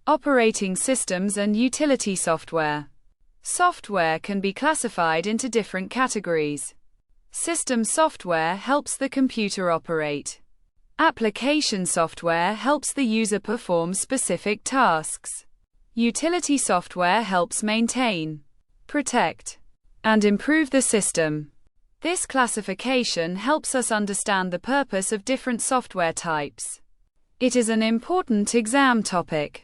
Operating systems and utility software. Software can be classified into different categories. System software helps the computer operate. Application software helps the user perform specific tasks. Utility software helps maintain, protect, and improve the system. This classification helps us understand the purpose of different software types. It is an important exam topic.